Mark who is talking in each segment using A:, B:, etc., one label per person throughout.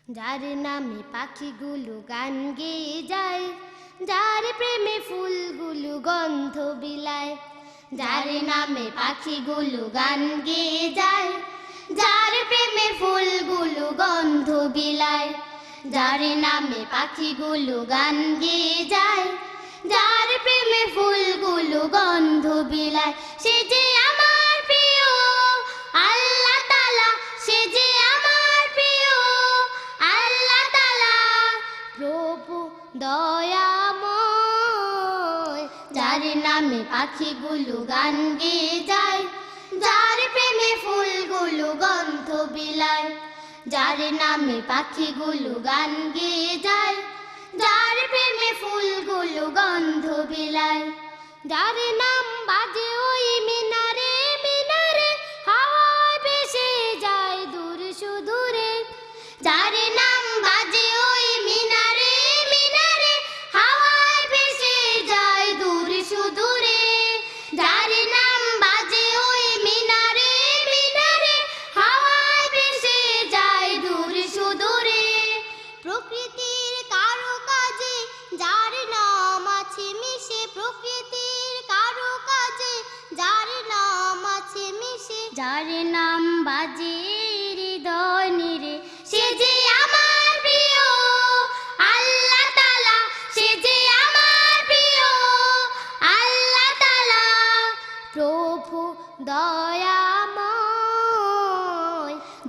A: যার নামে পাখিগুলো গান গেয়ে যায়, যার প্রেমে ফুলগুলো গন্ধ বিলায়। যার নামে পাখিগুলো গান গেয়ে যায়, যার প্রেমে ফুলগুলো গন্ধ বিলায়। যার নামে পাখিগুলো গান গেয়ে যায়, যার প্রেমে ফুলগুলো গন্ধ বিলায়। সে যে আমার প্রিয় আল্লাহ তাআলা, সে যে আমার প্রিয় আল্লাহ তাআলা, প্রভু দয়াময়। যার নামে পাখিগুলো গান গেয়ে যায়, যার প্রেমে ফুলগুলো গন্ধ বিলায়। যার নামে পাখিগুলো গান গেয়ে যায়, যার প্রেমে ফুলগুলো গন্ধ বিলায়। যার নাম বাজে ওই মিনারে মিনারে, হাওয়ায় ভেসে যায় দূর সুদূরে। যার নাম বাজে ওই মিনারে মিনারে, হাওয়ায় ভেসে যায় দূর সুদূরে। যার নাম বাজে ওই মিনারে মিনারে, হাওয়ায় ভেসে যায় দূর সুদূরে। প্রকৃতির কারুকাজে যার নাম আছে মিশে, প্রকৃতির কারুকাজে যার নাম আছে মিশে। যার নাম বাজে হৃদয় নিরে, সে যে আমার প্রিয় আল্লাহ তাআলা, সে যে আমার প্রিয় আল্লাহ তাআলা, প্রভু দয়াময়।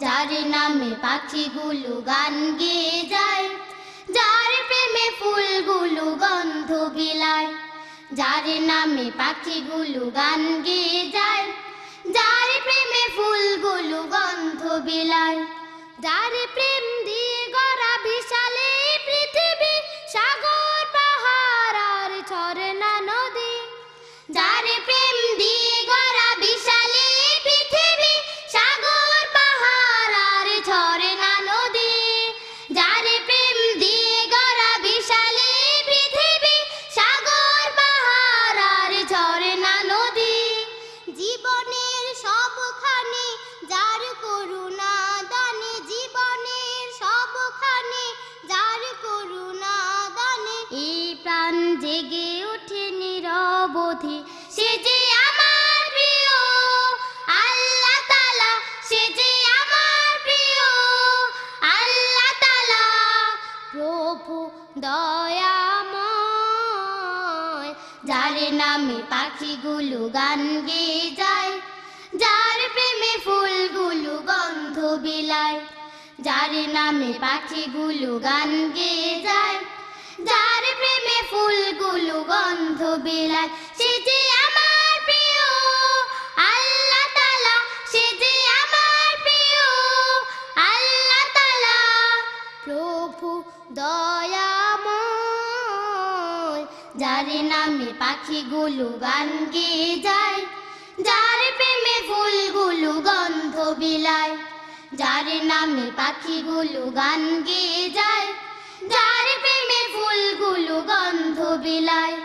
A: যার নামে পাখিগুলো গান গেয়ে যায়, যার প্রেমে ফুলগুলো গন্ধ বিলায়। যার নামে পাখিগুলো গান গেয়ে যায়, যার প্রেমে ফুলগুলো গন্ধ বিলায়। যার প্রেম দিয়ে গড়া বিশাল এই পৃথিবী, সাগর পাহাড় আর ঝরনা নদী। যার প্রেম দিয়ে গড়া বিশাল এই পৃথিবী, সাগর পাহাড় আর ঝরনা নদী। যার প্রেম দিয়ে গড়া বিশাল এই পৃথিবী, সাগর পাহাড় আর ঝরনা নদী। জীবনের সবখানে যার করুণা দানে, জীবনের সবখানে যার করুণা দানে। এই প্রাণ জেগে ওঠে নিরবধি, সে যে আমার প্রিয় আল্লাহ তাআলা, সে যে আমার প্রিয় আল্লাহ তাআলা, প্রভু দয়াময়। যার নামে পাখিগুলো গান গেয়ে যায়, যার প্রেমে ফুলগুলো গন্ধ বিলায়। যার নামে পাখিগুলো গান গেয়ে যায়, যার প্রেমে ফুলগুলো গন্ধ বিলায়। সে যে আমার প্রিয় আল্লাহ তাআলা, সে যে আমার প্রিয় আল্লাহ তাআলা, প্রভু দয়াময়। যার নামে পাখিগুলো গান গেয়ে যায়, যার প্রেমে ফুলগুলো গন্ধ বিলায়। যার নামে পাখিগুলো গান গেয়ে যায়, যার প্রেমে ফুলগুলো গন্ধ বিলায়।